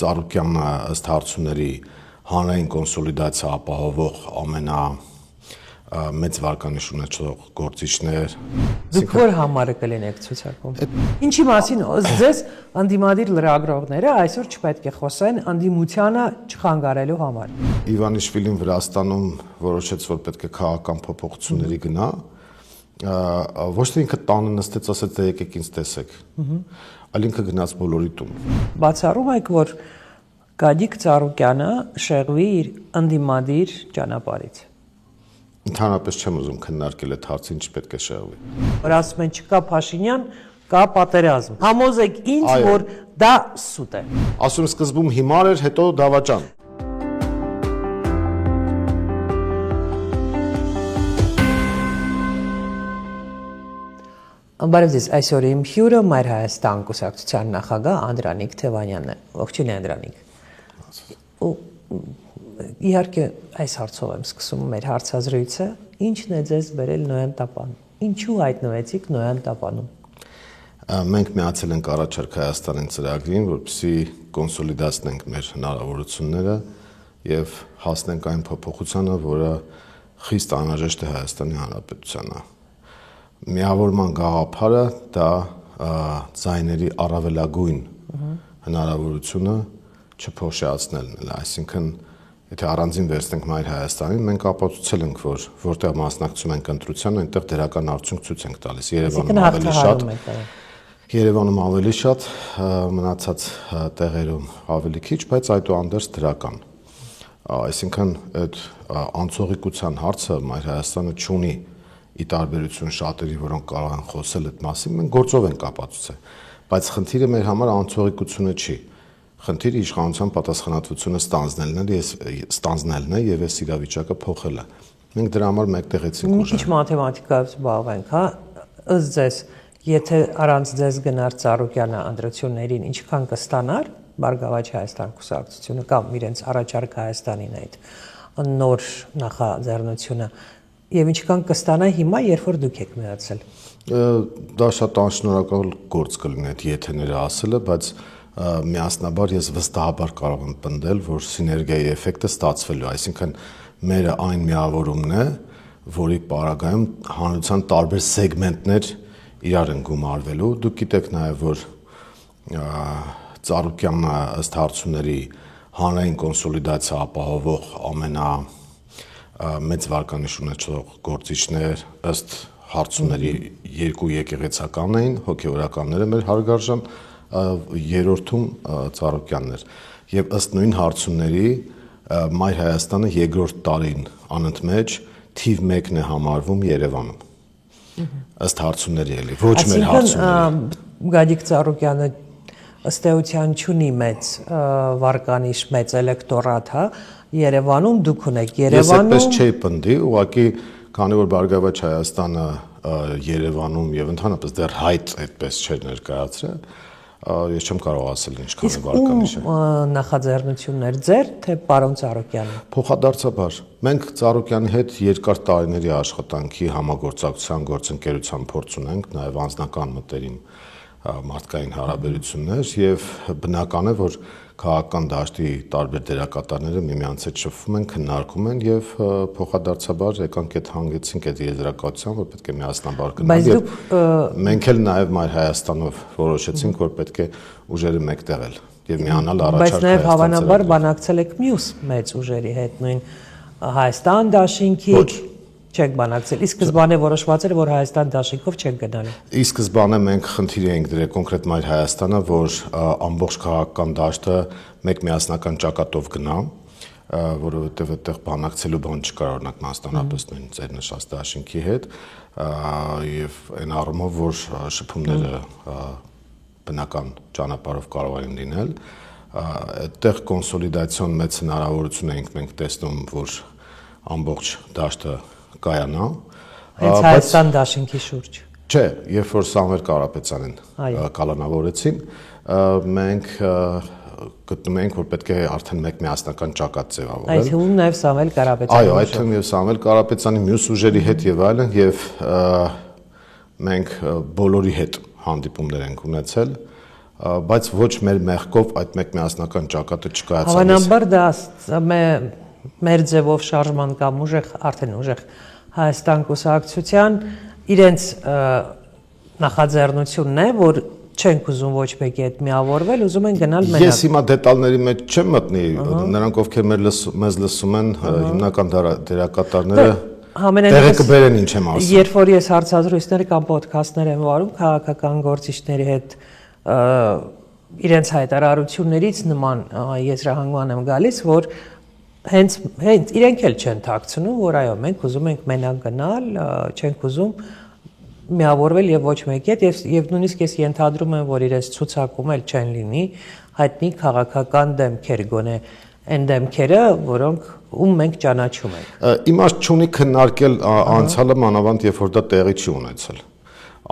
Ծառուկյանը ըստ հարցումների հանրային կոնսոլիդացիա ապահովող ամենամեծ վարկանիշ ունեցող գործիչներ։ Դուք որ համարը կլինեք ցուցակում։ Ինչի մասին ձեզ անդիմադիր լրագրողները այսօր չպետք է խոսեն անդիմությանը չխանգարելու համար։ Իվանիշվիլին Վրաստանում որոշեց, որ պետք է քաղաքական փոփոխությունների գնա, ոչ թե ինքը տանը նստեց, ասեց դե եկեք ինձ տեսեք, այլ ինքը գնաց բոլորի տուն։ Բացառում եք, որ Գագիկ Ծառուկյանը շեղվի իր անդիմադիր ճանապարհից։ Ընդհանրապես չեմ ուզում քննարկել այդ հարցը, ինչ պետք է շեղվի։ Որ ասում են չկա Փաշինյան, կա պատերազմ։ Համոզեք ինձ, որ դա սուտ է։ Ասում սկզբում հիմար էր, հետո դավաճան։ Բարև ձեզ, այսօր իմ հյուրը Մայր Հայաստան կուսակցության նախագահ Անդրանիկ Թևանյանն է։ Ողջույն Անդրանիկ։ Իհարկե այս հարցով եմ սկսում մեր հարցազրույցը, ինչն է ձեզ բերել Նոյան տապան։ Ինչու հայտնվեցիք Նոյան տապանում։ Մենք միացել ենք առաջարկ Հայաստանին ծրագրին, որպեսզի կոնսոլիդացնենք մեր հնարավորությունները եւ հասնենք այն փոփոխությանը, որը խիստ անհրաժեշտ է Հայաստանի Հանրապետությանը։ Միավորման գաղափարը դա ձայների առավելագույն հնարավորությունը չփոշիացնելն է, այսինքն եթե առանձին վերցնենք Մայր Հայաստանին, մենք ապացուցել ենք, որ որտեղ մասնակցում ենք ընտրությանը, այնտեղ դրական արդյունք ցույց ենք տալիս։ Երևանում ավելի շատ, մնացած տեղերում ավելի քիչ, բայց այդուհանդերձ դրական։ Այսինքն այդ անցողիկության հարցը Մայր Հայաստանը չունի ի տարբերություն շատերի, որոնք կարող են խոսել այդ մասին, մենք գործով ենք ապացուցել, բայց խնդիրը մեր համար անցողիկությունը չի։ Խնդիրը իշխանության պատասխանատվությունը ստանձնելն է եւ այս իրավիճակը փոխելը։ Մենք դրա համար մեկտեղեցինք ուժը։ Մի քիչ մաթեմատիկայով զբաղվենք, հա, ըստ ձեզ, եթե առանց ձեզ գնար Ծառուկյանը ընտրություններին, ինչքան կստանար Բարգավաճ Հայաստան կուսակցությունը կամ իրենց առաջարկ Հայաստանին այդ նոր նախաձեռնությունը եւ ինչքան կստանա հիմա, երբ որ դուք եք միացել։ Դա շատ անշնորհակալ գործ կլինի այդ եթեները ասելը, բայց միասնաբար ես վստահաբար կարող եմ պնդել, որ սիներգիայի էֆեկտը ստացվելու է, այսինքն մերը այն միավորումն է, որի պարագայում հանրության տարբեր սեգմենտներ իրար են գումարվելու։ Դուք գիտեք նաև, որ Ծառուկյանը ըստ հարցումների հանրային կոնսոլիդացիա ապահովող ամենամեծ վարկանիշ ունեցող գործիչներ ըստ հարցումների երկու եկեղեցական էին, հոգեորականները մեր հարգարժան, երրորդում Ծառուկյանն էր եւ ըստ նույն հարցումների Մայր Հայաստանը երկրորդ տարին անընդմեջ թիվ 1-ն է համարվում Երևանում։ Ըստ հարցումների էլի, ոչ մեր հարցումների։ Գագիկ Ծառուկյանը ըստ էության չունի մեծ վարկանիշ, մեծ էլեկտորատ, հա, Երևանում դուք ունեք Երևանում։ Ես այդպես չէի պնդի, ուղղակի քանի որ Բարգավաճ Հայաստանը Երևանում եւ ընդհանրապես դեռ հայտ այդպես չէր ներկայացրել, ես չեմ կարող ասել ինչքան է վարկանիշը։ Նախաձեռնություններ ձեր, թե պարոն Ծառուկյանի։ Փոխադարձաբար մենք Ծառուկյանի հետ երկար տարիների աշխատանքի համագործակցության գործընկերության փորձ ունենք, նաեւ անձնական մտերիմ մարդկային հարաբերություններ եւ բնական է, որ քաղաքական դաշտի տարբեր դերակատարները միմյանց հետ շփվում են, քննարկում են եւ փոխադարձաբար եկանք այդ հանգեցինք այդ եզրակացության, որ պետք է միասնաբար գնալ եւ մենք էլ նաեւ Մայր Հայաստանով որոշեցինք, որ պետք է ուժերը մեկտեղել եւ միանալ առաջարկ։ Բայց նաեւ հավանաբար բանակցել եք մյուս մեծ ուժերի հետ, նույն Հայաստան դաշինքի չեք բանակցել։ Ի սկզբանե որոշված էր, որ Հայաստան դաշինքով չեք գնալու։ Ի սկզբանե մենք խնդիր էինք դրել կոնկրետ Մայր Հայաստանը, որ ամբողջ քաղաքական դաշտը մեկ միասնական ճակատով գնա, որովհետև այդտեղ բանակցելու բան չկար, օրինակ մասնավորապես նույն ձեր նշած դաշինքի հետ, եւ այն առումով, որ շփումները բնական ճանապարհով կարող են լինել, այդտեղ կոնսոլիդացիոն մեծ հնարավորություն էինք մենք տեսնում, որ ամբողջ դաշտը կայանա։ Հենց Հայաստան դաշինքի շուրջ։ Չէ, երբ որ Սամվել Կարապետյանին կալանավորեցին, մենք գտնում ենք, որ պետք է արդեն մեկ միասնական ճակատ ձևավորել։ Այդ թվում նաև Սամվել Կարապետյանի։ Այո, այդ թվում եւ Սամվել Կարապետյանի մյուս ուժերի հետ եւ այլն եւ մենք բոլորի հետ հանդիպումներ ենք ունեցել, բայց ոչ մեր մեղքով այդ մեկմիասնական ճակատը չկայացավ։ Հավանաբար դա մեր ձևով շարժման կամ արդեն ուժեղ Հայաստան կուսակցության իրենց նախաձեռնությունն է, որ չենք ուզում ոչ մեկի հետ միավորվել, ուզում են գնալ մենակ։ Ես հիմա դետալների մեջ չեմ մտնի, նրանք ովքեր մեզ լսում են, հիմնական դերակատարները տեղը կբերեն ինչ եմ ասում։ Երբ որ ես հարցազրույցներ կամ ոդքասթներ եմ վարում քաղաքական գործիչների հետ իրենց հայտարարություններից նման եզրահանգման եմ գալիս, որ հենց իրենք էլ չեն թաքցնում, որ այո, մենք ուզում ենք մենակ գնալ, չենք ուզում միավորվել եւ ոչ մեկի հետ եւ նույնիսկ ես ենթադրում եմ, որ իրենց ցուցակում էլ չեն լինի հայտնի քաղաքական դեմքեր գոնե այն դեմքերը, որոնք ում մենք ճանաչում ենք։ Իմաստ չունի քննարկել անցյալը մանավանդ երբ որ դա տեղի չի ունեցել։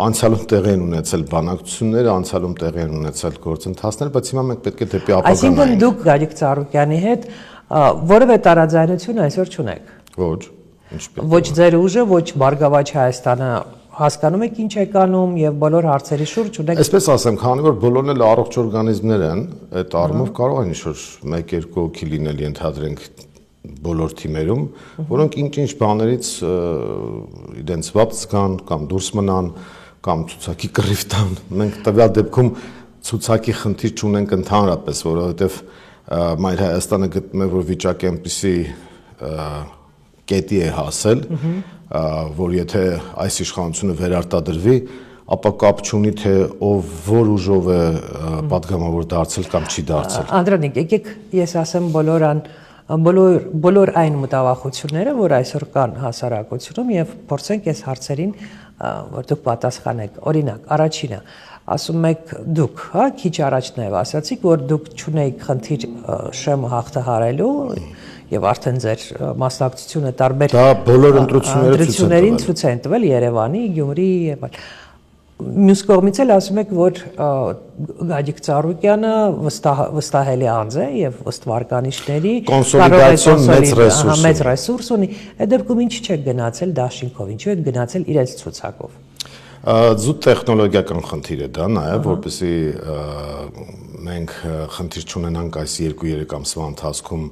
Անցյալում տեղի են ունեցել բանակցությունները, անցյալում տեղի են ունեցել գործընթացներ, բայց հիմա մենք պետք է դեպի ապագան նայենք։ Այսինքն դուք Գարիկ Ծառուկյանի հետ որևէ տարաձայնություն այսօր չունեք։ Ոչ, ինչպես։ Ոչ ձեր ուժը, ոչ Բարգավաճ Հայաստանը հասկանում եք ինչ եք անում եւ բոլոր հարցերի շուրջ ունեք։ Այսպես ասեմ, քանի որ բոլորն էլ առողջ օրգանիզմներ են, այդ առումով կարող են ինչ-որ 1-2 հոգի լինել, ենթադրենք բոլոր թիմերում, որոնք ինչ-ինչ բաներից իրենց վատ զգան կամ դուրս մնան կամ ցուցակի կռիվ տան։ Մենք տվյալ դեպքում ցուցակի խնդիր չունենք ընդհանրապես, որովհետեւ Մայր Հայաստանը գտնում է, որ վիճակը այնպեսի կետի է հասել, որ եթե այս իշխանությունը վերարտադրվի, ապա կապ չունի թե ով որ ուժով է պատգամավոր դարձել կամ չի դարձել։ Անդրանիկ, եկեք ես ասեմ բոլոր այն մտավախությունները, որ այսօր կան հասարակությունում եւ փորձենք այս հարցերին, որ դուք պատասխանեք։ Օրինակ, առաջինը, ասում եք դուք, հա, քիչ առաջ նաեւ ասացիք, որ դուք չունեիք խնդիր Շ-ը հաղթահարելու եւ արդեն ձեր մասնակցությունը տարբեր դա բոլոր ընտրություններին ցույց են տվել Երևանի, Գյումրի եւ այլ։ Մյուս կողմից էլ ասում եք, որ Գագիկ Ծառուկյանը վստահելի անձ է եւ ըստ վարկանիշների կոնսոլիդացիոն մեծ ռեսուրս ունի։ Այդ դեպքում ինչ չեք գնացել դաշինքով, ինչու եք գնացել իրենց ցուցակով։ Զուտ տեխնոլոգիական խնդիր է դա նաեւ, որպեսզի մենք խնդիր չունենանք այս 2-3 ամսվա ընթացքում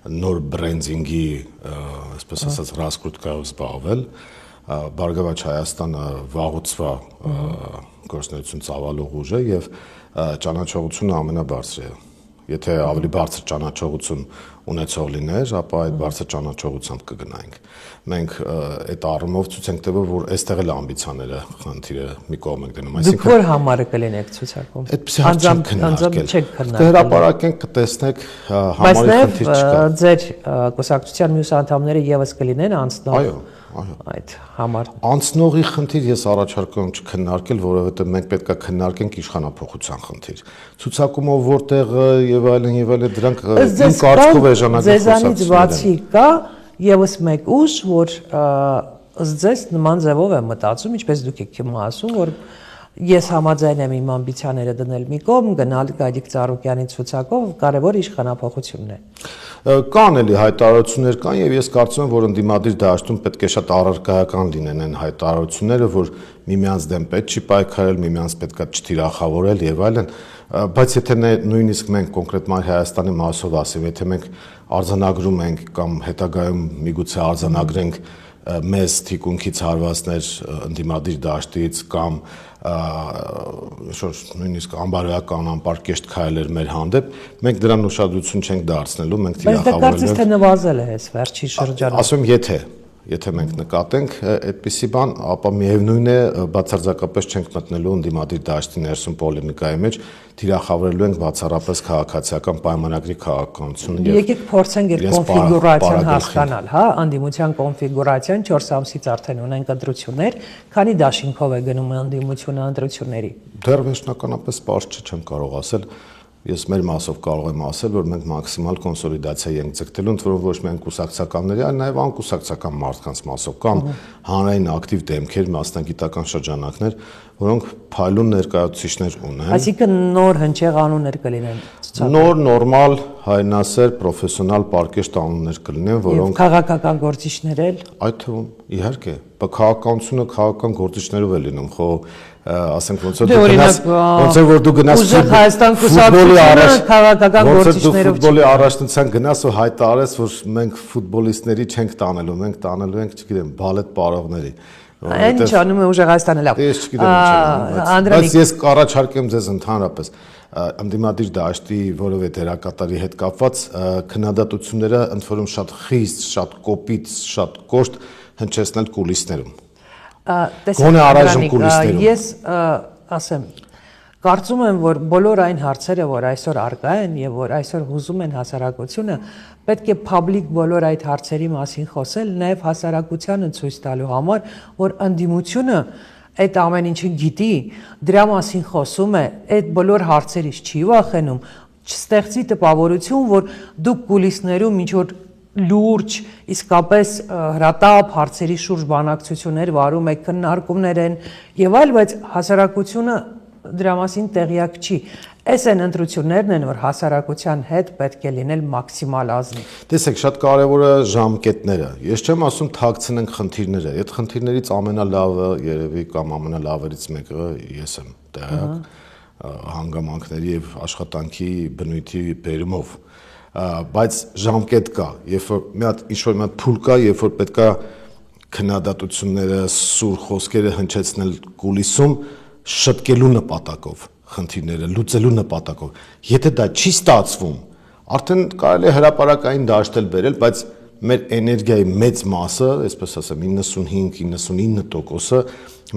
նոր բրենդինգի, այսպես ասած, ռասկրուտկայով զբաղվել, Բարգավաճ Հայաստանը վաղուցվա գործունեություն ծավալող ուժ է եւ ճանաչողությունը ամենաբարձրը է։ Եթե ավելի բարձր ճանաչողություն ունեցող լիներ, ապա այդ բարձր ճանաչողությամբ կգնայինք։ Մենք այդ առումով ցույց ենք տվել, որ այստեղ էլ ամբիցիաները խնդիրը մի կողմ ենք դնում, այսինքն դուք որ համարը կլինեք ցուցակում։ Այդպեսի հարց չենք քննարկել։ Կհրապարակենք, կտեսնեք, համարի խնդիր չկա։ Բայց ձեր կուսակցության մյուս անդամները եւս կլինեն անցնող։ Այո, այո։ Այդ համար անցնողի խնդիր ես առաջարկում եմ չքննարկել, որովհետեւ մենք պետք է քննարկենք իշխանափոխության խնդիր։ Ցուցակումով որտեղը եւ այլն դրանք իմ կարծիքով էժանական ձեզանից բացի կա եւս մեկ ուժ, որ ըստ ձեզ նման ձևով է մտածում, ինչպես դուք եք ասում, որ ես համաձայն եմ իմ ամբիցիաները դնել մի կողմ, գնալ Գագիկ Ծառուկյանի ցուցակով, կարևոր իշխանափոխությունն է։ Կան էլի հայտարարություններ կան եւ ես կարծում եմ, որ ընդդիմադիր դաշտում պետք է շատ առարկայական լինեն այն հայտարարությունները, որ միմյանց դեմ պետք չի պայքարել, միմյանց պետք է չթիրախավորել եւ այլն, բայց եթե նույնիսկ մենք կոնկրետ Մայր Հայաստանի մասով ասեմ, եթե մենք արձանագրում ենք կամ հետագայում միգուցե արձանագրենք մեզ թիկունքից հարվածներ ընդդիմադիր դաշտից կամ նույնիսկ անբարոյական անպարկեշտ քայլեր մեր հանդեպ, մենք դրան ուշադրություն չենք դարձնելու, մենք թիրախավորելու։ Բայց դա կարծես թե նվազել է այս վերջի շրջանում։ Ասում եթե մենք նկատենք այդպիսի բան, ապա միևնույն է բացարձակապես չենք մտնելու ընդդիմադիր դաշտի ներսում պոլեմիկայի մեջ, թիրախավորելու ենք բացառապես քաղաքացիական պայմանագրի քաղաքականությունը։ Եկեք փորձենք այդ կոնֆիգուրացիան հասկանալ, հա, ընդդիմության կոնֆիգուրացիան 4 ամսից արդեն ունենք ընտրություններ, քանի դաշինքով է գնում ընդդիմությունը ընտրությունների։ Դեռ վերջնականապես պարզ չեմ կարող ասել։ Ես մեր մասով կարող եմ ասել, որ մենք մաքսիմալ կոնսոլիդացիա ենք ձգտելու, ընդ որում ոչ միայն կուսակցականների, այլ նաև անկուսակցական մարդկանց մասով կամ հանրային ակտիվ դեմքեր, մասնագիտական շրջանակներ, որոնք փայլուն ներկայացուցիչներ ունեն։ Այսինքն նոր հնչեղ անուններ կլինեն։ Նոր նորմալ հայրենասեր պրոֆեսիոնալ պարկեշտ անուններ կլինեն, որոնք քաղաքական գործիչներ էլ այդ թվում իհարկե, քաղաքականությունը քաղաքական գործիչներով է լինում, խո ասենք ոնց որ դու գնաս Հայաստան կուսակցությունը քաղաքական գործիչներով ֆուտբոլի առաջնության գնաս ու հայտարարես, որ մենք ֆուտբոլիստների չենք տանելու, մենք տանելու ենք, չգիտեմ, բալետ պարողների։ Այն ինչ անում է ուժեղ Հայաստանը լավ։ Ես չգիտեմ, բայց ես կառաջարկեմ ձեզ ընդհանրապես ընդդիմադիր դաշտի որևէ դերակատարի հետ կապված քննադատությունները ընդ որում շատ խիստ, շատ կոպիտ, շատ կոշտ հնչեցնել կուլիսներում։ Գոնե առայժմ կուլիսներում։ Ես ասեմ, կարծում եմ, որ բոլոր այն հարցերը, որ այսօր արկա են եւ որ այսօր հուզում են հասարակությունը, պետք է public բոլոր այդ հարցերի մասին խոսել, նաեւ հասարակությանը ցույց տալու համար, որ ընդդիմությունը այդ ամեն ինչը գիտի, դրա մասին խոսում է, այդ բոլոր հարցերից չի վախենում, չստեղծի տպավորություն, որ դուք կուլիսներում ինչ որ լուրջ, իսկապես հրատապ հարցերի շուրջ բանակցություններ վարում եք, քննարկումներ են եւ այլ, բայց հասարակությունը դրա մասին տեղյակ չի։ Այս են ընտրություններն են, որ հասարակության հետ պետք է լինել մաքսիմալ ազնիվ։ Տեսեք, շատ կարևոր է ժամկետները։ Ես չեմ ասում թաքցնենք խնդիրները։ Այդ խնդիրներից ամենալավը երևի կամ ամենալավերից մեկը ես եմ տեղյակ հանգամանքների եւ աշխատանքի բնույթի բերումով։ Բայց ժամկետ կա, երբ որ մի հատ փուլ կա, երբ որ պետքա քննադատությունները, սուր խոսքերը հնչեցնել կուլիսում շտկելու նպատակով, խնդիրները լուծելու նպատակով։ Եթե դա չի ստացվում, արդեն կարելի է հրապարակային դաշտել բերել, բայց մեր էներգիայի մեծ մասը, այսպես ասեմ, 95-99%-ը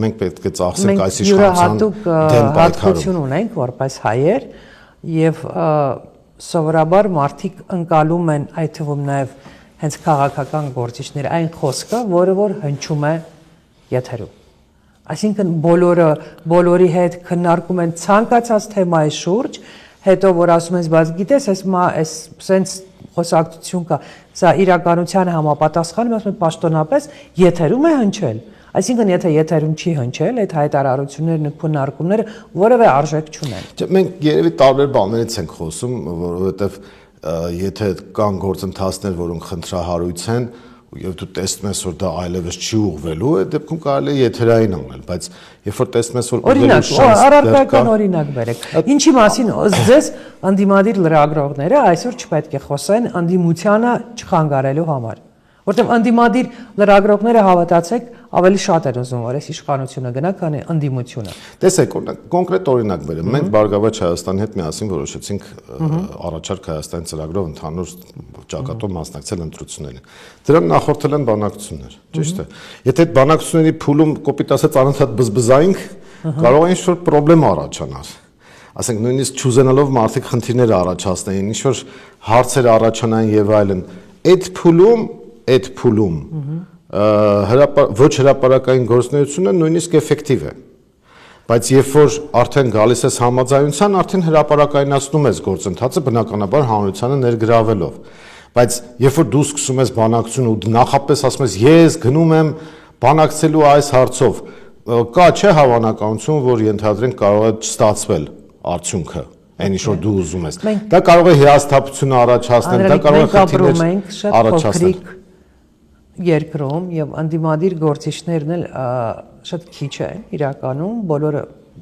մենք պետք է ծախսենք այս իշխանության դեմ պայքարում ունենք որպես հայեր եւ սովորաբար մարդիկ ընկալում են այդ թվում նաեւ հենց քաղաքական գործիչներ այն խոսքը, որը որ հնչում է եթերում։ Այսինքն բոլորի հետ քննարկում են ցանկացած թեմայի շուրջ, հետո որ ասում ես, բայց գիտես, այս սենց խոսակցություն կա, սա իրականությանը համապատասխանում, ասում են պաշտոնապես եթերում է հնչել։ Այսինքն եթե եթերում չի հնչել, այդ հայտարարություններն ու քննարկումները որևէ արժեք չունեն։ Մենք երևի տարբեր բաներից ենք խոսում, որովհետև եթե կան գործընթացներ, որոնք խնդրահարույց են, եւ դու տեսնում ես, որ դա այլևս չի ուղղվելու, այդ դեպքում կարելի է եթերային անել, բայց երբ որ տեսնում ես, որ օրինակ, առարկայական օրինակ բերեք։ Ինչի մասին ձեզ ընդդիմադիր լրագրողները այսօր չպետք է խոսեն ընդդիմությանը չխանգարելու համար, որտեղ ընդդիմադիր լրագրողները հավատացեք ավելի շատ են ուզում, որ այս իշխանությունը գնա, քան ընդդիմությունը։ Տեսեք, կոնկրետ օրինակ բերեմ։ Մենք Բարգավաճ Հայաստանի հետ միասին որոշեցինք առաջարկ Հայաստանի ծրագրով ընդհանուր ճակատով մասնակցել ընտրություններին։ Դրան նախորդել են բանակցություններ, ճիշտ է։ Եթե այդ բանակցությունների փուլում կոպիտ ասած անընդհատ բզբզայինք, կարող է ինչ-որ խնդրեմ առաջանալ։ Ասենք նույնիսկ չուզենալով մարդիկ խնդիրներ առաջացնեին, ինչ-որ հարցեր առաջանային եւ այլն։ Այդ փուլում ոչ հրապարակային գործունեությունը նույնիսկ էֆեկտիվ է, բայց երբ որ արդեն գալիս ես համաձայնության, արդեն հրապարակայնացնում ես գործընթացը բնականաբար հանրությանը ներգրավելով, բայց երբ որ դու սկսում ես բանակցություն ու նախապես ասում ես ես գնում եմ բանակցելու այս հարցով, կա չէ հավանականություն, որ ենթադրենք կարող է չստացվել արդյունքը, այն ինչ որ դու ուզում ես, դա կարող է հիասթափություն առաջացնել, դա կարող է խնդիրներ առաջացնել երկրում եւ ընդդիմադիր գործիչներն էլ շատ քիչ են իրականում,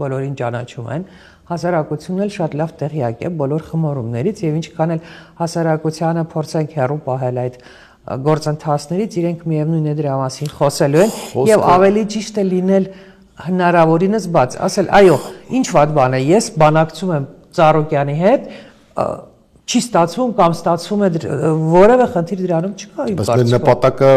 բոլորին ճանաչում են, հասարակությունն էլ շատ լավ տեղյակ է բոլոր խմորումներից եւ ինչքան էլ հասարակությանը փորձենք հեռու պահել այդ գործընթացներից, իրենք միևնույն է դրա մասին խոսելու են եւ ավելի ճիշտ է լինել հնարավորինս բաց, ասել այո, ինչ վատ բան է, ես բանակցում եմ Ծառուկյանի հետ, չի ստացվում կամ ստացվում է որևէ խնդիր դրանում չկա։ Բայց մեր նպատակը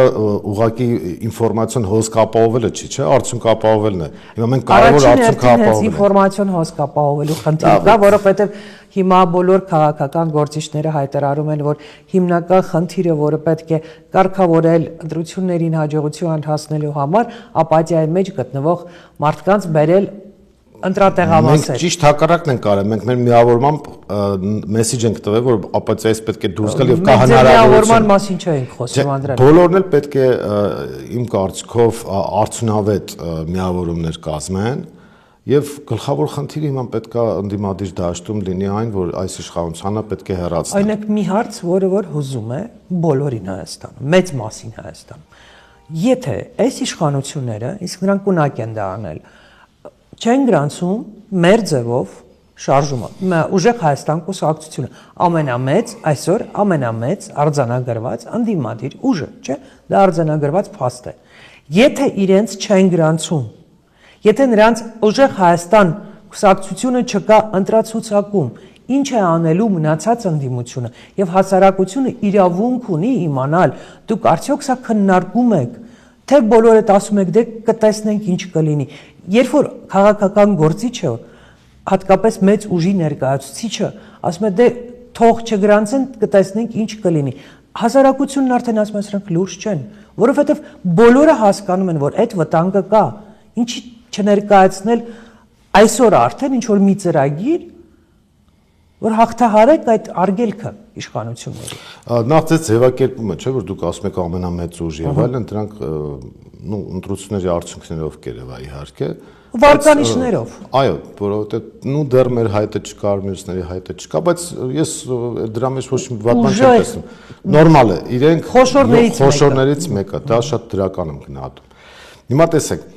ուղղակի ինֆորմացիոն հոսք ապահովելը չի, չէ՞, արդյունք ապահովելն է։ Հիմա մենք կարևոր արդյունք ապահովել ենք։ Ինֆորմացիոն հոսք ապահովելու խնդիր կա, որովհետև հիմա բոլոր քաղաքական գործիչները հայտարարում են, որ հիմնական խնդիրը, որը պետք է կարգավորել ընտրություններին հաջողության հասնելու համար, ապաթիայի մեջ գտնվող մարդկանց բերել ընտրատեղամասեր։ Մենք ճիշտ հակառակն ենք արել, մենք մեր միավորմամբ մեսեջ ենք տվել, որ ապացիայից պետք է դուրս գալ եւ կա հնարավորություն։ Միավորման մասին չենք խոսում, Անդրեան։ Բոլորն էլ պետք է իմ կարծիքով արդյունավետ միավորումներ կազմեն Եվ գլխավոր խնդիրը հիմա պետք է ընդդիմադիր դաշտում լինի այն, որ այս իշխանությունը պետք է հեռացնի։ Օրինակ մի հարց, որը որ հուզում է բոլորին Հայաստանում, մեծ մասին Հայաստանում։ Եթե այս իշխանությունները, իսկ նրանք ունակ են դա անել, չեն գրանցում մեր ձևով շարժումը, ուժեղ Հայաստան կուսակցությունը այսօր ամենամեծ արձանագրված ընդդիմադիր ուժը, չէ՞, դա արձանագրված փաստ է։ Եթե իրենց չեն գրանցում, եթե նրանց ուժեղ Հայաստան կուսակցությունը չկա ընտրացուցակում, ինչ է անելու մնացած ընդդիմությունը եւ հասարակությունը իրավունք ունի իմանալ, դուք արդյոք սա քննարկում եք, թե բոլորդ ասում եք դե կտեսնենք ինչ կլինի։ Երբ որ քաղաքական գործիչը, հատկապես մեծ ուժի ներկայացուցիչը ասում է դե թող չգրանցեն, կտեսնենք ինչ կլինի։ Հասարակությունն արդեն ասում է սրանք լուրջ չեն, որովհետեւ բոլորը հասկանում են, որ այդ վտանգը կա։ Ինչի չներկայացնել այսօր արդեն ինչ որ մի ծրագիր, որ հաղթահարեք այդ արգելքը իշխանությունների։ Նախ ձեզ ձևակերպումը, չէ՞ որ դուք ասում եք ամենամեծ ուժ եւ այլն, դրանք ընտրությունների արդյունքներով կերևա իհարկե։ Վարկանիշներով։ Այո, որովհետեւ դեռ մեր հայտը չկար, մյուսների հայտը չկա, բայց ես դրա մեջ ոչ մի վատ բան չեմ տեսնում։ Նորմալ է, իրենք խոշորներից մեկը, դա շատ դրական եմ գնահատում։ Հիմա տեսեք,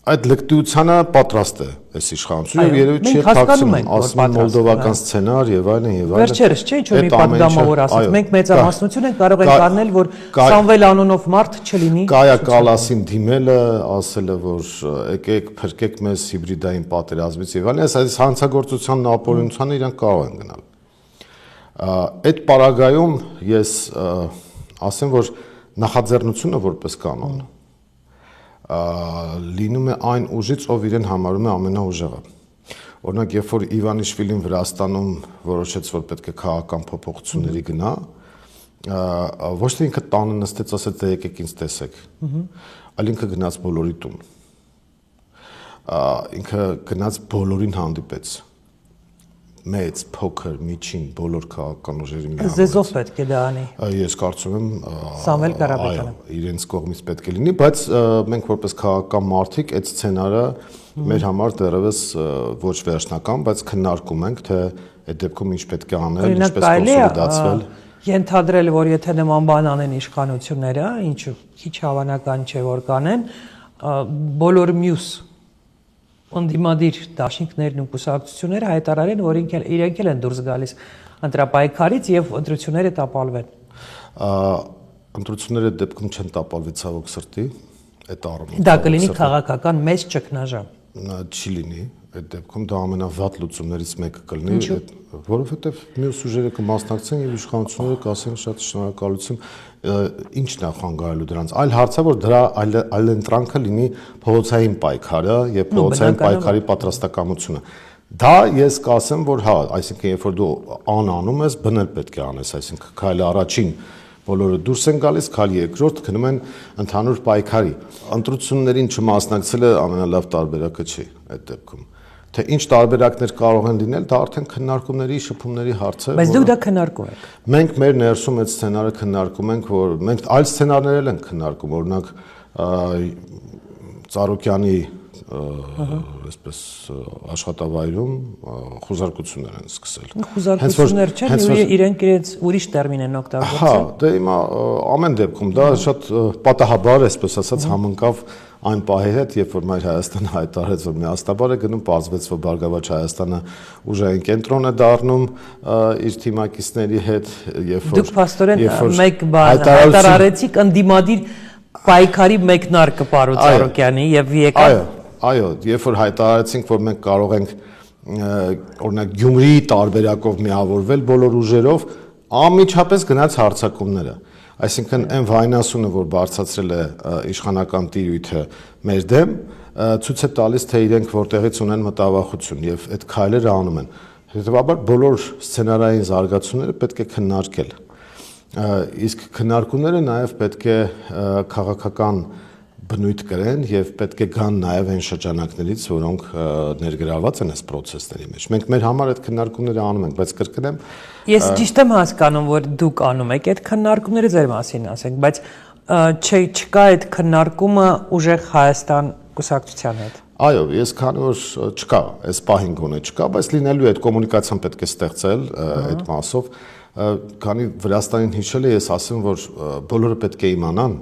այդ լկտիությանը պատրաստ է այս իշխանությունը եւ երևի չի թաքցնում, ասում են մոլդովական սցենար եւ այլն եւ այլն։ Վերջերս չէ, ինչ որ մի պատգամավոր ասաց, մենք մեծամասնություն ենք կարող ենք առնել, որ Սամվել անունով մարդ չլինի։ Կայա Կալասին դիմելը, ասելը, որ եկեք փրկեք մեզ հիբրիդային պատերազմից եւ այլն, այս հանցագործության ապօրինությանը իրանք կարող են գնալ։ Այդ պարագայում ես ասեմ, որ նախաձեռնությունը որպես կանոն լինում է այն ուժից, ով իրեն համարում է ամենաուժեղը։ Օրինակ, երբ որ Իվանիշվիլին Վրաստանում որոշեց, որ պետք է քաղաքական փոփոխությունների գնա, ոչ թե ինքը տանը նստեց, ասեց դե եկեք ինձ տեսեք, այլ ինքը գնաց բոլորի տուն։ Ինքը գնաց բոլորին հանդիպեց։ Մեծ, փոքր, միջին, բոլոր քաղաքական ուժերի միավորից։ Ձեզով պետք է դա անի։ Ես կարծում եմ Սամվել Կարապետյանը։ Իրենց կողմից պետք է լինի, բայց մենք որպես քաղաքական մարդիկ այդ սցենարը մեր համար դեռևս ոչ վերջնական, բայց քննարկում ենք, թե այդ դեպքում ինչ պետք է անել, ինչպես կոնսոլիդացվել։ Ենթադրել, որ եթե նման բան անեն իշխանությունները, ինչը քիչ հավանական չէ, որ կանեն, բոլոր մյուս ընդդիմադիր դաշինքներն ու կուսակցությունները հայտարարեն, որ իրենք են դուրս գալիս ընտրապայքարից եւ ընտրությունները տապալվեն։ Ընտրությունները դեպքում չեն տապալվի ցավոք սրտի, այդ առումով։ Դա կլինի քաղաքական մեծ ճգնաժամ։ Չի լինի, այդ դեպքում դա ամենավատ լուծումներից մեկը կլինի, որովհետեւ մյուս ուժերը կմասնակցեն եւ իշխանությունները կասեն շատ շնորհակալություն, ինչն է խանգարելու դրանց։ Այլ հարց է, որ դրա այլընտրանքը լինի փողոցային պայքարը եւ փողոցային պայքարի պատրաստակամությունը։ Դա ես կասեմ, որ հա, այսինքն երբ որ դու անում ես, բնել պետք է անես, այսինքն քայլը առաջին բոլորը դուրս են գալիս, քայլ երկրորդ գնում են ընդհանուր պայքարի։ Ընտրություններին չմասնակցելը ամենալավ տարբերակը չի այդ դեպքում։ Թե ինչ տարբերակներ կարող են լինել, դա արդեն քննարկումների, շփումների հարց է։ Բայց դուք դա քննարկում եք։ Մենք մեր ներսում այդ սցենարը քննարկում ենք, որ մենք այլ սցենարներ են քննարկում, օրինակ Ծառուկյանի այսպես աշխատավայրում խոզարկություններ են սկսել։ Խոզարկություններ չեն, իրենք իրենց ուրիշ տերմին են օգտագործել։ Հա, դե հիմա ամեն դեպքում դա շատ պատահաբար, այսպես ասած, համընկավ այն պահի հետ, երբ որ Մայր Հայաստանը հայտարարեց, որ միասնաբար է գնում, պարզվեց, որ Բարգավաճ Հայաստանը ուժային կենտրոն է դառնում իր թիմակիցների հետ, երբ որ դուք փաստորեն մեկ բան հայտարարեցիք ընդդիմադիր պայքարի մեկնարկը պարոն Ծառուկյանի եւ եկավ։ Այո, երբ որ հայտարարեցինք, որ մենք կարող ենք օրինակ Գյումրիի տարբերակով միավորվել բոլոր ուժերով, անմիջապես գնաց հարձակումները։ Այսինքն այն վայնասունը, որ բարձրացրել է իշխանական տիրույթը մեր դեմ, ցույց է տալիս, թե իրենք որտեղից ունեն մտավախություն եւ այդ քայլերը անում են։ Հետեւաբար բոլոր սցենարային զարգացումները պետք է քննարկել։ Իսկ քննարկումները նաեւ պետք է քաղաքական բնույթ կրեն եւ պետք է գան նաեւ այն շրջանակներից, որոնք ներգրաված են այս process-ների մեջ։ Մենք մեր համար այդ քննարկումները անում ենք, բայց կրկնեմ, ես ճիշտ եմ հասկանում, որ դուք անում եք այդ քննարկումները ձեր մասին ասենք, բայց չկա այդ քննարկումը ուժեղ Հայաստան կուսակցության հետ։ Այո, ես քանի որ չկա, այս պահին գոնե չկա, բայց լինելու է այդ կոմունիկացիան պետք է ստեղծել այդ մասով, քանի Վրաստանին հիշել է, ես ասեմ, որ բոլորը պետք է իմանան,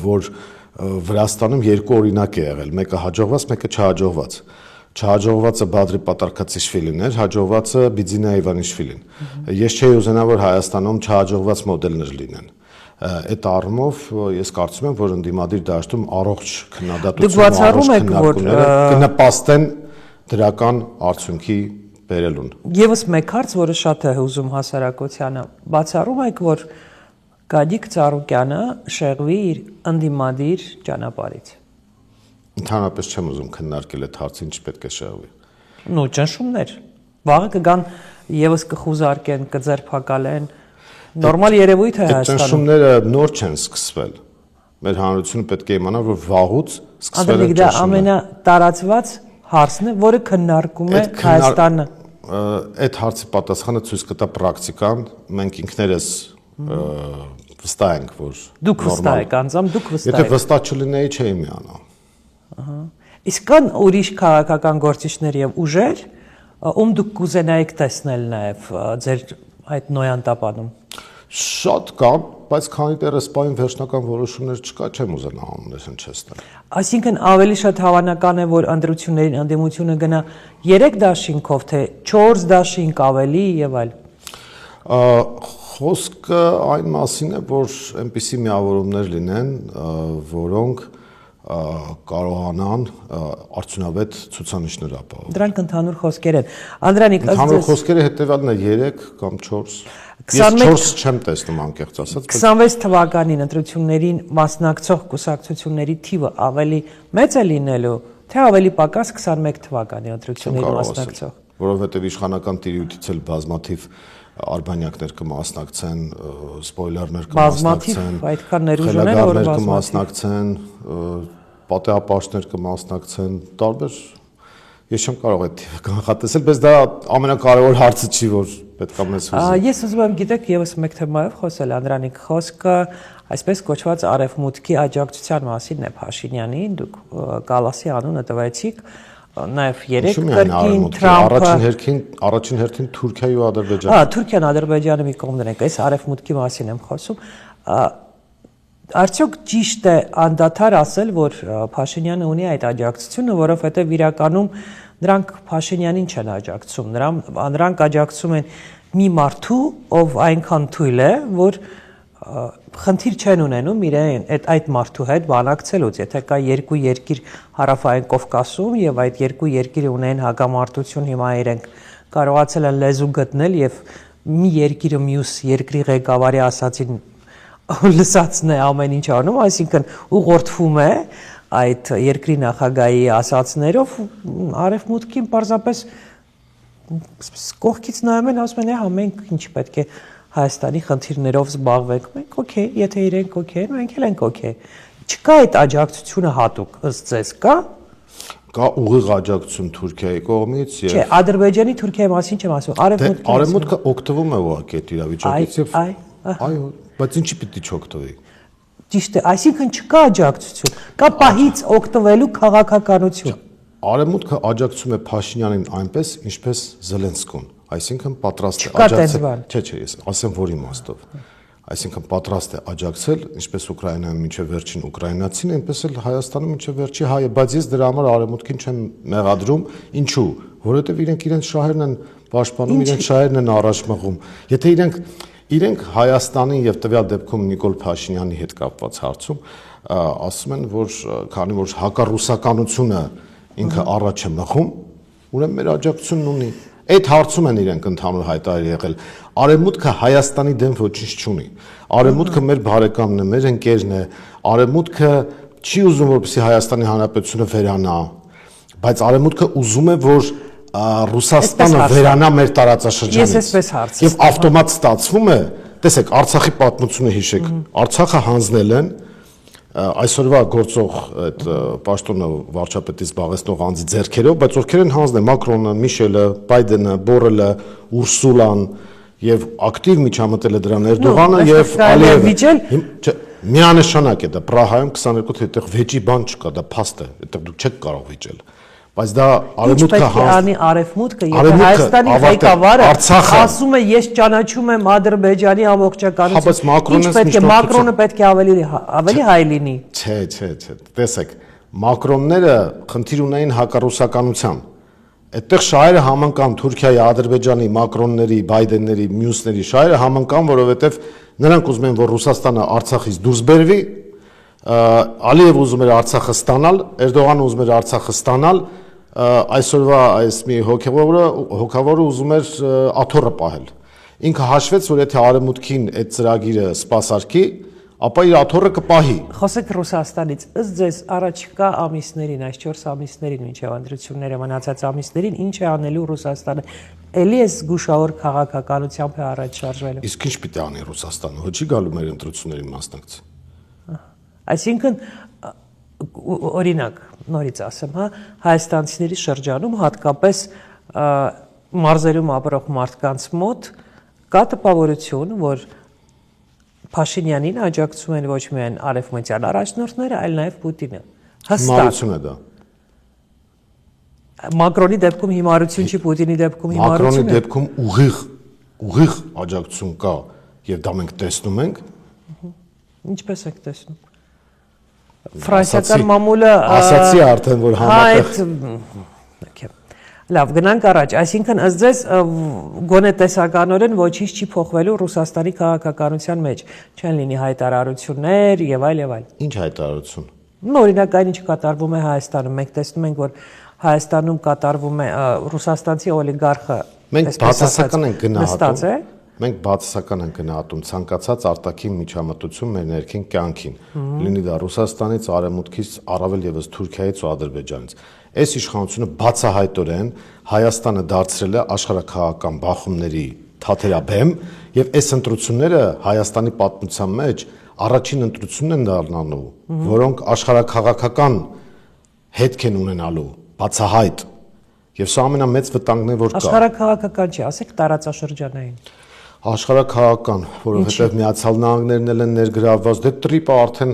որ Վրաստանում երկու օրինակ է եղել, մեկը հաջողված, մեկը չհաջողված։ Չհաջողվածը Բադրի Պատարքացիշվիլին էր, հաջողվածը Բիձինա Իվանիշվիլին։ Ես չէի ուզենա, որ Հայաստանում չհաջողված մոդելներ լինեն։ Այդ առումով ես կարծում եմ, որ ընդդիմադիր դաշտում առողջ քննադատությունը, առողջ քննարկումները կնպաստեն դրական արդյունքի բերելուն։ Եվս մեկ հարց, որը շատ է հուզում հասարակությանը, բացառում եք, որ Գագիկ Ծառուկյանը շեղվի իր ընդդիմադիր ճանապարհից։ Ընդհանրապես չեմ ուզում քննարկել այդ հարցը, ինչ պետք է շեղվի։ Նո, ճնշումներ։ Վաղը կգան եւս կխուզարկեն, կձերբակալեն։ Նորմալ երևույթ է Հայաստանում։ Ճնշումները նոր չեն սկսվել։ Մեր հանրությունը պետք է իմանա, որ վաղուց սկսվել են ճնշումները։ Դա ամենատարածված հարցն է, որը քննարկում է Հայաստանը։ Այդ հարցի պատասխանը ցույց կտա պրակտիկան։ Մենք ինքներս վստահ ենք, որ դուք վստահ եք, անձամ դուք վստահ եք։ Եթե վստահ չլինեի, չէի միանա։ Ահա։ Իսկ կան ուրիշ քաղաքական գործիչներ եւ ուժեր, ում դուք կուզենայիք տեսնել նաեւ ձեր այդ նոյանտապանում։ Շատ կան, բայց քանի դեռ սպային վերջնական որոշումներ չկա, չեմ ուզենա անուններ հնչեցնել։ Այսինքն ավելի շատ հավանական է, որ ընտրություններին ընդդիմությունը գնա 3 դաշինքով, թե 4 դաշինք ավելի եւ այլ։ Խոսքը այն մասին է, որ այնպիսի միավորումներ լինեն, որոնք կարողանան արդյունավետ ցուցանիշներ ապահովել։ Դրանք ընդհանուր խոսքեր են։ Անդրանիկ, ընդհանուր խոսքերը հետևյալն է 3 կամ 4։ Ես 4 չեմ տեսնում անկեղծ ասած։ 26 թվականին ընտրություններին մասնակցող կուսակցությունների թիվը ավելի մեծ է լինելու, թե ավելի պակաս 21 թվականի ընտրություններին մասնակցող։ Որովհետև իշխանական տիրույթից էլ բազմաթիվ արբանյակներ կմասնակցեն, սպոյլերներ կմասնակցեն, այդքան ներուժներ են, որ կմասնակցեն, պատեհապաշտներ կմասնակցեն, տարբեր ես չեմ կարող այդ կանխատեսել, բայց դա ամենակարևոր հարցը չի, որ պետք է մեզ հուզի։ Ես ուզում եմ գիտեք եւս մեկ թեմայով խոսել, Անդրանիկ, խոսքը այսպես կոչված արևմուտքի աջակցության մասին է Փաշինյանին, դուք Կալասի անունը տվեցիք, նաև 3 կրկին Թրամփը առաջին հերթին Թուրքիայի ու Ադրբեջանը։ Թուրքիան, Ադրբեջանը մի կողմ դնենք, այս արևմուտքի մասին եմ խոսում։ Արդյոք ճիշտ է անդադար ասել, որ Փաշինյանը ունի այդ աջակցությունը, որովհետև իրականում նրանք Փաշինյանին չեն աջակցում, նրանք աջակցում են մի մարդու, ով այնքան թույլ է, որ խնդիր չեն ունենում իրեն այդ մարդու հետ բանակցելուց, եթե կա երկու երկիր Հարավային Կովկասում եւ այդ երկու երկիրը ունեն հակամարտություն, հիմա իրենք կարողացել են լեզու գտնել եւ մի երկիրը մյուս երկրի ղեկավարի ասածին լսածն է ամեն ինչ անում, այսինքն ուղղորդվում է այդ երկրի նախագահի ասածներով, արևմուտքին պարզապես կողքից նայում են, ասում են, հա մենք ինչ պետք է Հայաստանի խնդիրներով զբաղվենք, մենք օքեյ, եթե իրենք օքեյ են, մենք էլ ենք օքեյ։ Չկա այդ աջակցությունը հատուկ, ըստ ձեզ կա։ Կա ուղիղ աջակցություն Թուրքիայի կողմից եւ Չէ, Ադրբեջանի Թուրքիայի մասին չեմ ասում, արևմուտքը օգտվում է ուղղակի այդ իրավիճակից եւ այո, բայց ինչի պիտի չօգտվի։ Ճիշտ է, այսինքն չկա աջակցություն, կա պահից օգտվելու քաղաքականություն։ Արևմուտքը աջակցում է Փաշինյանին այնպես, ինչպես Զելենսկուն, այսինքն պատրաստ է աջակցել։ Չէ, ես ասեմ որ իմաստով։ Այսինքն պատրաստ է աջակցել, ինչպես Ուկրաինայում մինչև վերջին ուկրաինացին, այնպես էլ Հայաստանում մինչև վերջի հայը, բայց ես դրա համար արևմուտքին չեմ մեղադրում, ինչու, որովհետև իրենց շահերն են պաշտպանում, իրենց շահերն են առաջ մղում։ Եթե իրենք Հայաստանի եւ տվյալ դեպքում Նիկոլ Փաշինյանի հետ կապված հարցում ասում են, որ քանի որ հակառուսականությունը ինքը առաջ է մղում, ուրեմն մեր աջակցությունն ունի։ Այդ հարցում են իրենք ընդհանուր հայտարարել եղել։ Արևմուտքը Հայաստանի դեմ ոչինչ չունի։ Արևմուտքը մեր բարեկամն է, մեր ընկերն է։ Արևմուտքը չի ուզում, որպեսզի Հայաստանի Հանրապետությունը վերանա, բայց Արևմուտքը ուզում է, որ Ռուսաստանը վերանա մեր տարածաշրջանից։ Ես այսպես հարցրի։ Եվ ավտոմատ ստացվում է, տեսեք, Արցախի պատմությունը հիշեք, Արցախը հանձնել են այսօրվա գործող այդ պաշտոնը վարչապետի զբաղեցնող անձի ձեռքերով, բայց ովքեր են հանձնել Մակրոնը, Միշելը, Բայդենը, Բորելը, Ուրսուլան եւ ակտիվ միջամտել է դրան Էրդողանը եւ Ալիևը։ Միանշանակ է դա Պրահայում 22 թ. Այդտեղ վեճի բան չկա, դա փաստ է, այդտեղ դուք չեք կարող վիճել։ Բայց դա արևմուտքը անի արևմուտքը, եթե Հայաստանի ղեկավարը ասում է ես ճանաչում եմ Ադրբեջանի ամբողջականությունը, ինչ պետք է Մակրոնը պետք է ավելի հայ լինի։ Չէ, տեսեք, Մակրոնները խնդիր ունեին հակառուսականության։ Այդտեղ շահերը համընկան Թուրքիայի, Ադրբեջանի, Մակրոնների, Բայդենների, մյուսների շահերը համընկան, որովհետև նրանք ուզում են, որ Ռուսաստանը Արցախից դուրս բերվի, Ալիևը ուզում էր Արցախը ստանալ, Էրդողանը ուզում էր Արցախը ստանալ, այսօրվա այս մի հոգավորը ուզում էր աթոռը պահել։ Ինքը հաշվեց, որ եթե արևմուտքին այդ ծրագիրը սպասարկի, ապա իր աթոռը կպահի։ Խոսեք Ռուսաստանից, ըստ ձեզ առաջիկա ամիսներին, այս 4 ամիսներին, մինչև ընտրությունները մնացած ամիսներին, ինչ է անելու Ռուսաստանը։ Էլի է զգուշավոր քաղաքականությամբ է առաջ շարժվելու։ Իսկ ինչ պիտի անի Ռուսաստանը, հո չի գալու մեր ընտրություններին մասնակցի։ Այսինքն օրինակ, նորից ասեմ, հայաստանցիների շրջանում հատկապես մարզերում ապրող մարդկանց մոտ կա տպավորություն, որ Փաշինյանին աջակցում են ոչ միայն արևմտյան առաջնորդները, այլ նաև Պուտինը։ Հիմարություն է դա։ Մակրոնի դեպքում հիմարություն չի, Պուտինի դեպքում հիմարություն է։ Մակրոնի դեպքում ուղիղ աջակցություն կա, եւ դա մենք տեսնում ենք։ Ինչպես եք տեսնում։ Ֆրանսիական մամուլը ասացի արդեն, որ համատեղ Լավ, գնանք առաջ, այսինքն ըստ ձեզ գոնե տեսականորեն ոչինչ չի փոխվելու Ռուսաստանի քաղաքականության մեջ, չեն լինի հայտարարություններ եւ այլ եւ այլ։ Ինչ հայտարարություն։ Օրինակ այն ինչ կատարվում է Հայաստանում, մենք տեսնում ենք, որ Հայաստանում կատարվում է ռուսաստանցի օլիգարխը, մենք բացասական ենք գնահատում։ Մենք բացասական ենք գնահատում ցանկացած արտաքին միջամտություն մեր ներքին կյանքին, լինի դա Ռուսաստանից, Արևմուտքից, առավել եւս Թուրքիայից ու Ադրբեջանից։ Այս իշխանությունը բացահայտորեն Հայաստանը դարձրել է աշխարհաքաղաքական բախումների թաթերաբեմ եւ այս ընտրությունները Հայաստանի պատմության մեջ առաջին ընտրությունն են դառնալու, որոնք աշխարհաքաղաքական հետք են ունենալու, բացահայտ։ Եվ սա ամենամեծ վտանգն է, որ կա։ Աշխարհաքաղաքական չի, ասեք տարածաշրջանային։ Աշխարհաքաղաքական, որովհետև Միացյալ Նահանգներն էլ են ներգրավված, դե տրիպը արդեն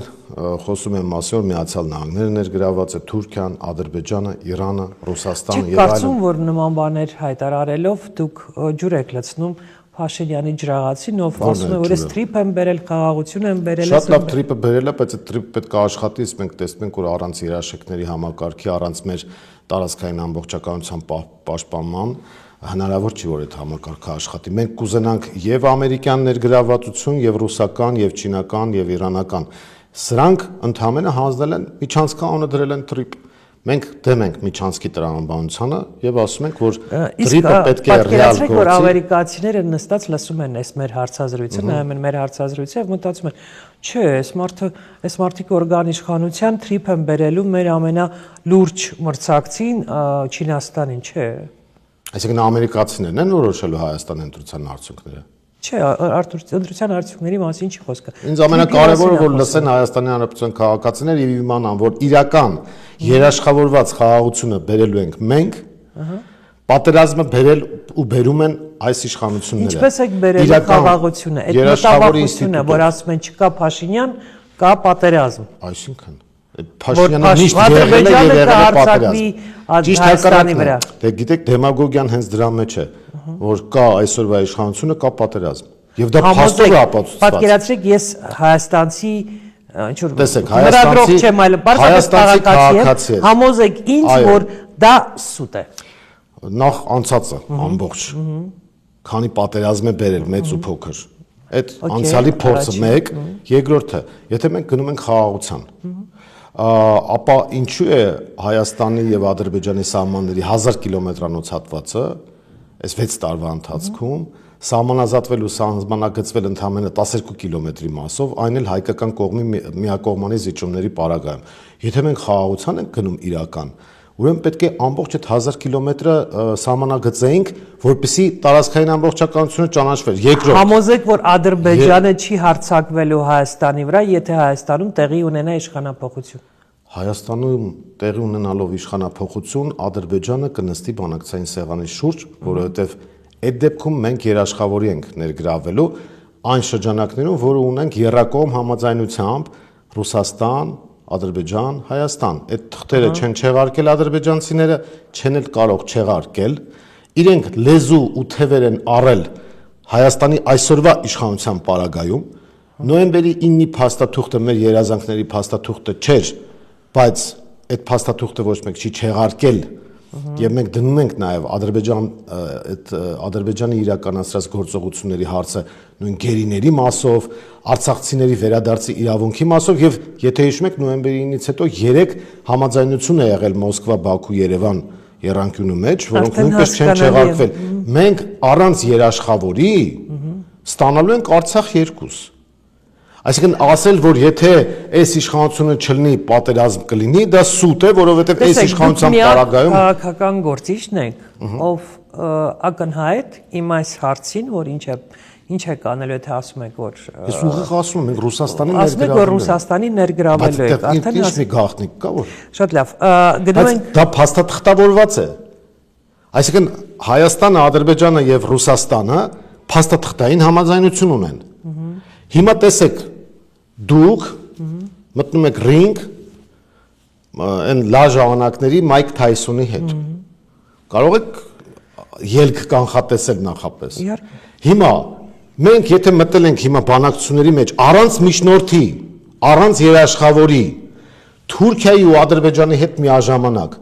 խոսում եմ մասին, որ Միացյալ Նահանգները ներգրավված է, Թուրքիան, Ադրբեջանը, Իրանը, Ռուսաստանը եւ այլն։ Կարծում որ նման բաներ հայտարարելով դուք ջուր եք լցնում Փաշինյանի ջրաղացին, ով ասում է, որ այս տրիպ են բերել, խաղաղություն են բերել։ Շատ լավ տրիպը բերել է, բայց այդ տրիպը պետք է աշխատի, իսկ մենք տեսնում ենք, որ առանց երաշխիքների համակարգի, առանց մեր տարածքային ամբողջականության պաշտպանման հնարավոր չի, որ այդ համակարգը աշխատի։ Մենք կուզենանք եւ ամերիկյան ներգրավվածություն, եւ ռուսական, եւ չինական, եւ իրանական։ Սրանք ընդհանրապես հանձնել են միջանցքանը դրել են տրիպ։ Մենք դեմ ենք միջանցքի տրամաբանությանը եւ ասում ենք, որ տրիպը պետք է ռեալ գործի։ Որ ամերիկացիները նստած լսում են այս մեր հարցազրույցը, նայում են մեր հարցազրույցը եւ մտածում են, չէ, այս մարդիկ օրգան իշխանության տրիպ են բերելու մեր ամենալուրջ մրցակցին Չինաստանին, չէ։ Այսինքն ամերիկացիներն են որոշելու Հայաստանի ընտրության արդյունքները։ Չէ, ընտրության արդյունքների մասին չի խոսքը։ Ինձ ամենակարևորը որ լսեն Հայաստանի Հանրապետության քաղաքացիներ եւ իմանան, որ իրական երաշխավորված խաղաղությունը բերելու ենք մենք, պատերազմը բերել ու բերում են այս իշխանությունները։ Ինչպես եք բերել խաղաղությունը, այդ մտավախությունը, որ ասում են չկա Փաշինյան, կա պատերազմ։ Այսինքն Փաշինյանը միշտ եղել է եւ եղել է պատերազմ։ Ճիշտ հակառակն է։ Դե գիտեք, դեմագոգիան հենց դրա մեջ է, որ կա այսօրվա իշխանությունը, կա պատերազմ։ Եվ դա փաստով է ապացուցված։ Պատկերացրեք, ես հայաստանցի ինչ որ տեսեք, հայաստանցի չեմ, այլ բարձրացած քաղաքացի եմ, համոզեք ինձ, որ դա սուտ է։ Նախ անցածը ամբողջ, քանի պատերազմ է բերել մեծ ու փոքր։ Այդ անցյալի փորձը մեկ, երկրորդը, եթե մենք գնում ենք խաղաղության, ապա ինչու է Հայաստանի եւ Ադրբեջանի սահմանների 1000 կիլոմետրանոց հատվածը այս 6 տարվա ընթացքում սահմանազատվել ու սահմանագծվել ընդամենը 12 կիլոմետրի մասով, այն էլ հայկական կողմի միակողմանի զիջումների պարագայում։ Եթե մենք խաղաղության ենք գնում իրական, ուրեմն պետք է ամբողջ այդ 1000 կիլոմետրը սահմանագծեինք, որպեսզի տարածքային ամբողջականությունը ճանաչվեր։ Երկրորդ, համոզեք, որ Ադրբեջանը չի հարձակվելու Հայաստանի վրա, եթե Հայաստանում տեղի ունենա իշխանափոխություն։ Հայաստանում տեղի ունենալով իշխանափոխություն, Ադրբեջանը կնստի բանակցային սեղանի շուրջ, որովհետև այդ դեպքում մենք երաշխավորի ենք ներգրավելու, այն շրջանակներում, որը ունենք երրակողմ համաձայնությամբ Ռուսաստան, Ադրբեջան, Հայաստան։ Այդ թղթերը չեն չեղարկել ադրբեջանցիները, չեն էլ կարող չեղարկել։ Իրենք լեզու ու թևեր են առել Հայաստանի այսօրվա իշխանության պարագայում։ Նոյեմբերի 9-ի փաստաթուղթը մեր երազանքների փաստաթուղթը չէր, բայց այդ փաստաթուղթը ոչ մեկ չի չեղարկել։ Եվ մենք դնում ենք նաև Ադրբեջանի իրականացրած գործողությունների հարցը նույն գերիների մասով, արցախցիների վերադարձի իրավունքի մասով եւ եթե հիշում եք նոյեմբերի 9-ից հետո 3 համաձայնություն է եղել Մոսկվա, Բաքու, Երևան երանգյունու մեջ, որոնք նույնպես չեն չեղարկվել։ Մենք առանց երաշխավորի ստանալու ենք Արցախ 2։ Այսինքն ասել, որ եթե այս իշխանությունը չլինի, պատերազմ կլինի, դա սուտ է, որովհետև այս իշխանության պարագայում քաղաքական գործիչն եք, ով ակնհայտ իմ այս հարցին, որ ինչ է կանելու, եթե ասում եք, որ ես ուղիղ ասում եմ, Ռուսաստանի ասում եք, որ Ռուսաստանի ներգրավելու եք, արդեն ինչ մի գաղտնիք կա, որ շատ լավ, գնում ենք դա փաստաթղթավորված է։ Այսինքն Հայաստանը, Ադրբեջանը եւ Ռուսաստանը փաստաթղթային համաձայնություն ունեն։ Հիմա տեսեք, դուք մտնում եք ռինգ այն լավ ժամանակների Մայք Թայսոնի հետ։ Կարող եք ելք կանխատեսել նախապես։ Հիմա մենք եթե մտել ենք հիմա բանակցությունների մեջ առանց միջնորդի, առանց երաշխավորի, Թուրքիայի ու Ադրբեջանի հետ միաժամանակ,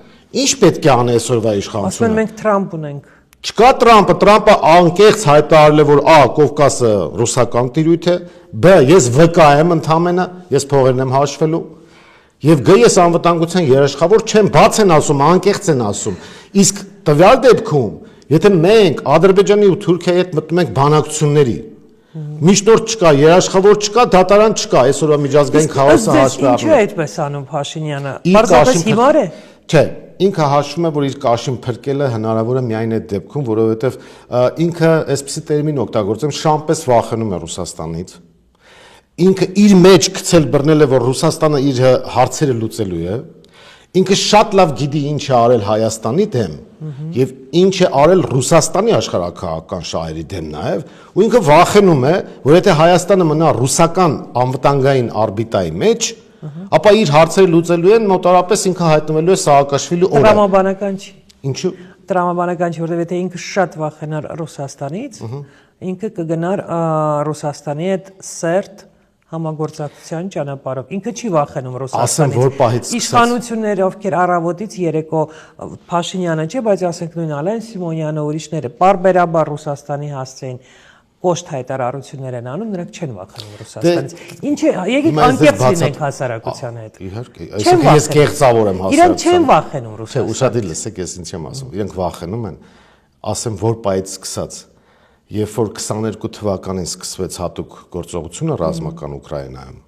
ինչ պետք է անի այսօրվա իշխանությունը։ ասում են մենք Թրամփ ունենք։ Չկա Թրամփը անկեղծ հայտարարել է, որ A. Կովկասը ռուսական տիրույթ է, B. Ես ՎԿ եմ ընդամենը, ես փողերն եմ հաշվելու, եւ G. Ես անվտանգության երաշխավոր չեմ, բաց են ասում, անկեղծ են ասում։ Իսկ տվյալ դեպքում, եթե մենք Ադրբեջանի ու Թուրքիայի հետ մտնում ենք բանակցությունների, միջնորդ չկա, երաշխավոր չկա, դատարան չկա, այսօրվա միջազգային քաոսը հաշվի առնելով։ Ինչու է այդպես անում Փաշինյանը։ Պարզապես հիմար է։ Չէ, ինքը հաշվում է, որ իր կաշին փրկելը հնարավոր է միայն այդ դեպքում, որովհետև ինքը այսպիսի տերմին օգտագործեմ, շամպես վախենում է Ռուսաստանից։ Ինքը իր մեջ գցել բռնել է, որ Ռուսաստանը իր հարցերը լուծելու է։ Ինքը շատ լավ գիտի ինչ է արել Հայաստանի դեմ եւ ինչ է արել Ռուսաստանի աշխարհակահաղական շահերի դեմ նաեւ, ու ինքը վախենում է, որ եթե Հայաստանը մնա ռուսական անվտանգային օրբիտայի մեջ, ապա իր հարցերը լուծելու են մոտավորապես ինքը հայտնվելու է Սաակաշվիլի օրը։ Տրամաբանական չի։ Ինչու՞։ Տրամաբանական չի, որովհետև եթե ինքը շատ վախենար Ռուսաստանից, ինքը կգնար Ռուսաստանի հետ սերտ համագործակցության ճանապարհով։ Ինքը չի վախենում Ռուսաստանից։ Իշխանությունները, ովքեր առավոտից երեկո Փաշինյանը չէ, բայց ասենք նույն Ալեն Սիմոնյանը, ուրիշները պարբերաբար Ռուսաստանի հասցեին կոշտ հայտարարություններ են անում, նրանք չեն վախենում Ռուսաստանից։ Ինչ է, եկեք անկեղծ լինենք հասարակության հետ։ Իհարկե, այսինքն ես կեղծավոր եմ հասարակության։ Իրանք չեն վախենում Ռուսաստանից։ Չէ, ուշադիր լսեք, ես ինչ եմ ասում։ Իրանք վախենում են, ասեմ որ պայից սկսած, երբ որ 22 թվականին սկսվեց հատուկ գործողությունը ռազմական Ուկրաինայում,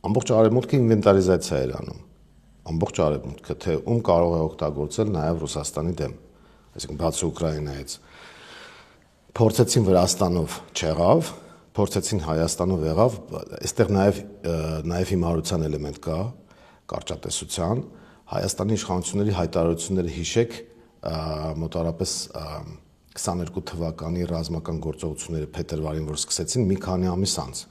ամբողջ արևմուտքը ինվենտարիզացիա էր անում։ Ամբողջ արևմուտքը, թե ում կարող է օգտագործել նաև Ռուսաստանի դեմ, այսինքն բացի Ուկրաինայից։ Փորձեցին Վրաստանով չեղավ, փորձեցին Հայաստանով եղավ, այստեղ նաև հիմարության էլեմենտ կա, կարճատեսության, Հայաստանի իշխանությունների հայտարարությունները հիշեք, մոտավորապես 22 թվականի ռազմական գործողությունները փետրվարին, որ սկսեցին մի քանի ամիս անց։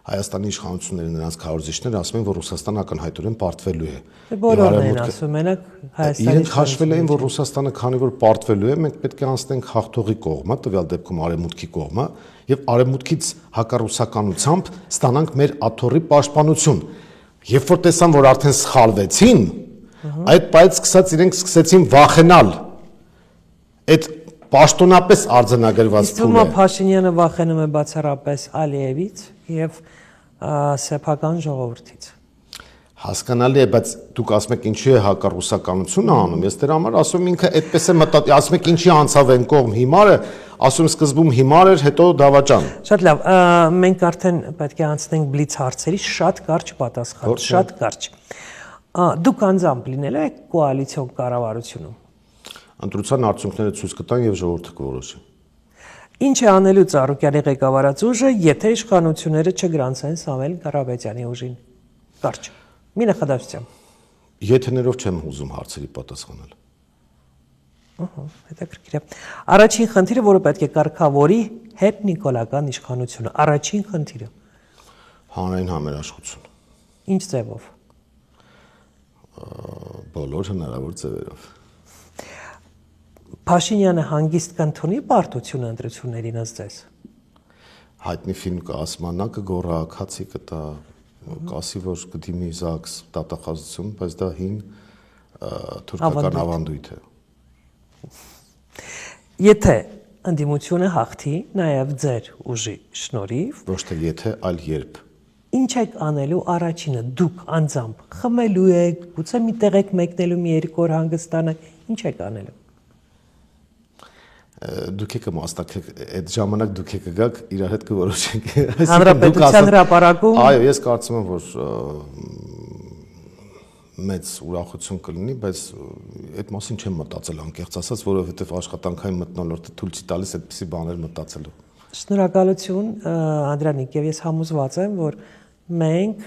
Հայաստանի իշխանությունները նրանց քարոզիչները ասում են, որ Ռուսաստանը ակնհայտորեն պարտվելու է։ Բոլորն են ասում, մենակ Հայաստանի։ Իրենք հաշվել էին, որ Ռուսաստանը քանի որ պարտվելու է, մենք պետք է անցնենք հաղթողի կողմը, տվյալ դեպքում արևմուտքի կողմը, եւ արևմուտքից հակառուսականությամբ ստանանք մեր աթոռի պաշտպանություն։ Երբ որ տեսան, որ արդեն սխալվեցին, այդ պայից սկսած իրենք սկսեցին վախենալ։ Այդ պաշտոնապես արձանագրված փուլ է։ Փաշինյանը վախենում է բացառապես Ալիևից եւ սեփական ժողովրդից։ Հասկանալի է, բայց դուք ասում եք ինչի է հակառուսականությունը անում։ Ես դրա համար ասում եմ ինքը այդպես է մտածում, ասում եք ինչի անցավ այն կողմ հիմար է, ասում սկզբում հիմար էր, հետո դավաճան։ Շատ լավ, մենք արդեն պետք է անցնենք բլից հարցերի, շատ կարճ պատասխան, շատ կարճ։ Դուք անձամբ լինել եք կոալիցիոն կառավարությունում։ Ընտրության արդյունքները ցույց կտան եւ ժողովուրդը կորոշի։ Ինչ է անելու Ծառուկյանի ղեկավարած ուժը, եթե իշխանությունները չգրանցեն Սամվել Կարապետյանի ուժին։ Կարճ։ Մի նախադասությամբ։ Եթեներով չեմ ուզում հարցերի պատասխանել։ Հետաքրքիր է։ Առաջին խնդիրը, որը պետք է կարգավորի հետ նիկոլական իշխանությունը։ Առաջին խնդիրը Հանրային համերաշխություն։ ինչ ձևով։ Բոլոր հնարավոր ձևերով։ Փաշինյանը հանգիստ կընդունի պարտությունը ընտրություններին ըստ ձեզ։ Հայտնի ֆիլմ կա, ասմանա կգոռա, քացի կտա, կասի որ կդիմի ԶԱԳՍ դատախազություն, բայց դա հին թուրքական ավանդույթ է։ Եթե ընդդիմությունը հաղթի նաև ձեր ուժի շնորհիվ, Ոչ թե եթե, այլ երբ։ ինչ եք անելու առաջինը, դուք անձամբ խմելու եք, գուցե միտեղ եք մեկնելու մի երկու օր հանգստանալ, ինչ եք անելու։ Դուք եք մասնակցեք, այդ ժամանակ դուք եք գաք, իրար հետ կորոշենք։ Հանրապետության հրապարակում։ Այո, ես կարծում եմ, որ մեծ ուրախություն կլինի, բայց այդ մասին չեմ մտածել անկեղծ ասած, որովհետև աշխատանքային մթնոլորտը թույլ չի տալիս այդպիսի բաներ մտածելու։ Շնորհակալություն, Անդրանիկ, եւ ես համոզված եմ, որ մենք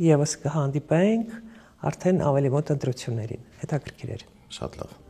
եւս կհանդիպենք արդեն ավելի մոտ ընտրություններին։ Հետաքրքիր էր։ Շատ լավ։